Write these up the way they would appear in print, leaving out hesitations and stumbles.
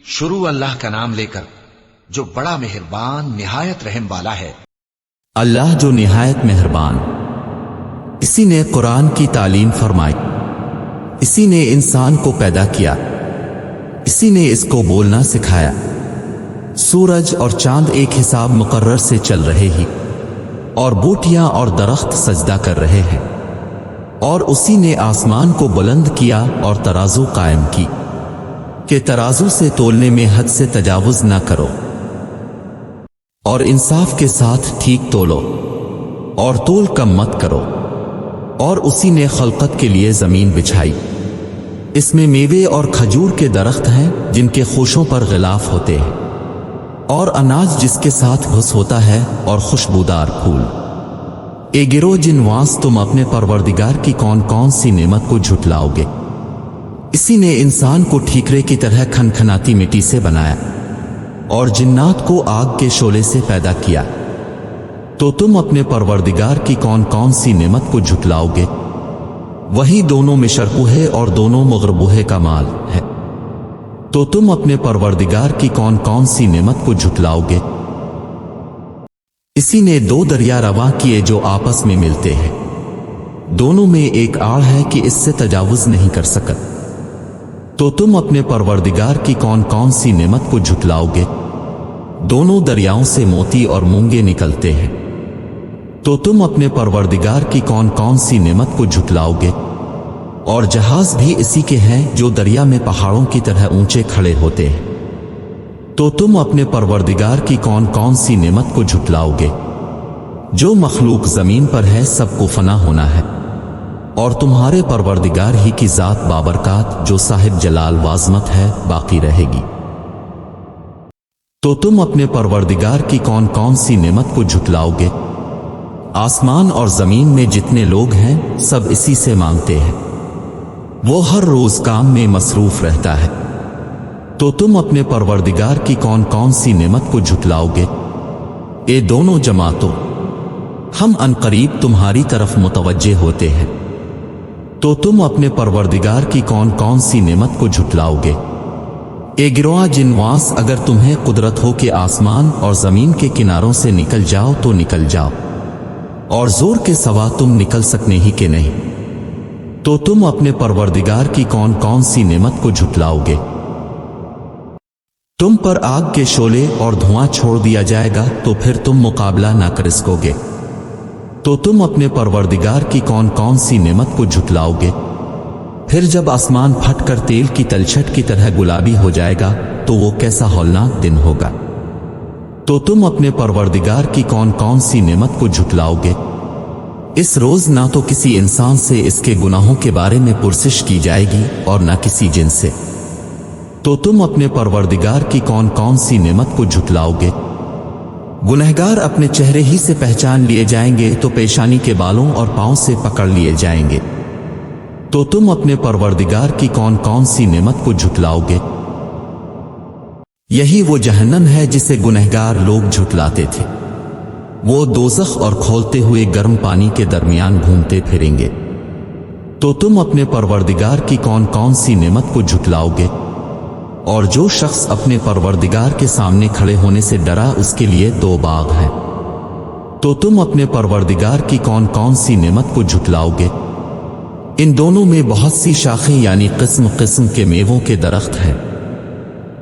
شروع اللہ کا نام لے کر جو بڑا مہربان نہایت رحم والا ہے۔ اللہ جو نہایت مہربان، اسی نے قرآن کی تعلیم فرمائی، اسی نے انسان کو پیدا کیا، اسی نے اس کو بولنا سکھایا۔ سورج اور چاند ایک حساب مقرر سے چل رہے ہی، اور بوٹیاں اور درخت سجدہ کر رہے ہیں، اور اسی نے آسمان کو بلند کیا اور ترازو قائم کی کہ ترازو سے تولنے میں حد سے تجاوز نہ کرو، اور انصاف کے ساتھ ٹھیک تولو، اور تول کم مت کرو۔ اور اسی نے خلقت کے لیے زمین بچھائی، اس میں میوے اور کھجور کے درخت ہیں جن کے خوشوں پر غلاف ہوتے ہیں، اور اناج جس کے ساتھ گھس ہوتا ہے، اور خوشبودار پھول۔ اے گروہ جنواس، تم اپنے پروردگار کی کون کون سی نعمت کو جھٹلاؤ گے؟ اسی نے انسان کو ٹھیکرے کی طرح کھنکھناتی مٹی سے بنایا، اور جنات کو آگ کے شعلے سے پیدا کیا، تو تم اپنے پروردگار کی کون کون سی نعمت کو جھٹلاؤ گے؟ وہی دونوں میں شرقوہے اور دونوں مغربوہے کا مال ہے، تو تم اپنے پروردگار کی کون کون سی نعمت کو جھٹلاؤ گے؟ اسی نے دو دریا رواں کیے جو آپس میں ملتے ہیں، دونوں میں ایک آڑ ہے کہ اس سے تجاوز نہیں کر سکت، تو تم اپنے پروردگار کی کون کون سی نعمت کو جھٹلاؤ گے؟ دونوں دریاؤں سے موتی اور مونگے نکلتے ہیں، تو تم اپنے پروردگار کی کون کون سی نعمت کو جھٹلاؤ گے؟ اور جہاز بھی اسی کے ہیں جو دریا میں پہاڑوں کی طرح اونچے کھڑے ہوتے ہیں، تو تم اپنے پروردگار کی کون کون سی نعمت کو جھٹلاؤ گے؟ جو مخلوق زمین پر ہے سب کو فنا ہونا ہے، اور تمہارے پروردگار ہی کی ذات بابرکات جو صاحب جلال وعظمت ہے باقی رہے گی۔ تو تم اپنے پروردگار کی کون کون سی نعمت کو جھٹلاؤ گے؟ آسمان اور زمین میں جتنے لوگ ہیں سب اسی سے مانگتے ہیں، وہ ہر روز کام میں مصروف رہتا ہے، تو تم اپنے پروردگار کی کون کون سی نعمت کو جھٹلاؤ گے؟ اے دونوں جماعتوں، ہم عنقریب تمہاری طرف متوجہ ہوتے ہیں، تو تم اپنے پروردگار کی کون کون سی نعمت کو جھٹلاؤ گے؟ اے گروہ جنواس، اگر تمہیں قدرت ہو کہ آسمان اور زمین کے کناروں سے نکل جاؤ تو نکل جاؤ، اور زور کے سوا تم نکل سکنے ہی کہ نہیں، تو تم اپنے پروردگار کی کون کون سی نعمت کو جھٹلاؤ گے؟ تم پر آگ کے شعلے اور دھواں چھوڑ دیا جائے گا تو پھر تم مقابلہ نہ کر سکو گے، تو تم اپنے پروردگار کی کون کون سی نعمت کو جھٹلاؤ گے؟ پھر جب آسمان پھٹ کر تیل کی تلچھٹ کی طرح گلابی ہو جائے گا تو وہ کیسا ہولناک دن ہوگا، تو تم اپنے پروردگار کی کون کون سی نعمت کو جھٹلاؤ گے؟ اس روز نہ تو کسی انسان سے اس کے گناہوں کے بارے میں پرسش کی جائے گی اور نہ کسی جن سے، تو تم اپنے پروردگار کی کون کون سی نعمت کو جھٹلاؤ گے؟ گنہگار اپنے چہرے ہی سے پہچان لیے جائیں گے تو پیشانی کے بالوں اور پاؤں سے پکڑ لیے جائیں گے، تو تم اپنے پروردگار کی کون کون سی نعمت کو جھٹلاؤ گے؟ یہی وہ جہنم ہے جسے گنہگار لوگ جھٹلاتے تھے، وہ دوزخ اور کھولتے ہوئے گرم پانی کے درمیان گھومتے پھریں گے، تو تم اپنے پروردگار کی کون کون سی نعمت کو جھٹلاؤ گے؟ اور جو شخص اپنے پروردگار کے سامنے کھڑے ہونے سے ڈرا اس کے لیے دو باغ ہیں، تو تم اپنے پروردگار کی کون کون سی نعمت کو جھٹلاؤ گے؟ ان دونوں میں بہت سی شاخیں یعنی قسم قسم کے میووں کے درخت ہیں،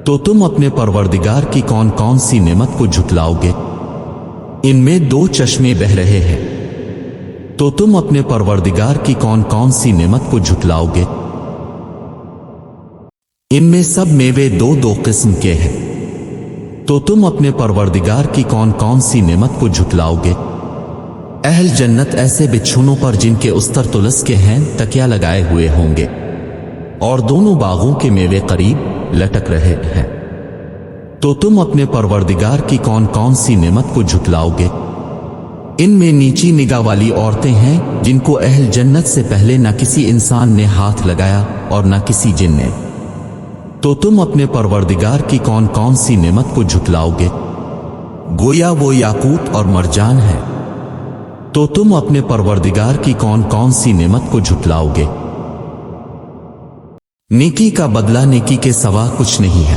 تو تم اپنے پروردگار کی کون کون سی نعمت کو جھٹلاؤ گے؟ ان میں دو چشمے بہہ رہے ہیں، تو تم اپنے پروردگار کی کون کون سی نعمت کو جھٹلاؤ گے؟ ان میں سب میوے دو دو قسم کے ہیں، تو تم اپنے پروردگار کی کون کون سی نعمت کو جھٹلاؤ گے؟ اہل جنت ایسے بچھونوں پر جن کے استر تلس کے ہیں تکیا لگائے ہوئے ہوں گے، اور دونوں باغوں کے میوے قریب لٹک رہے ہیں، تو تم اپنے پروردگار کی کون کون سی نعمت کو جھٹلاؤ گے؟ ان میں نیچی نگاہ والی عورتیں ہیں جن کو اہل جنت سے پہلے نہ کسی انسان نے ہاتھ لگایا اور نہ کسی جن نے، تو تم اپنے پروردگار کی کون کون سی نعمت کو جھٹلاؤ گے؟ گویا وہ یاقوت اور مرجان ہے، تو تم اپنے پروردگار کی کون کون سی نعمت کو جھٹلاؤ گے؟ نیکی کا بدلہ نیکی کے سوا کچھ نہیں ہے،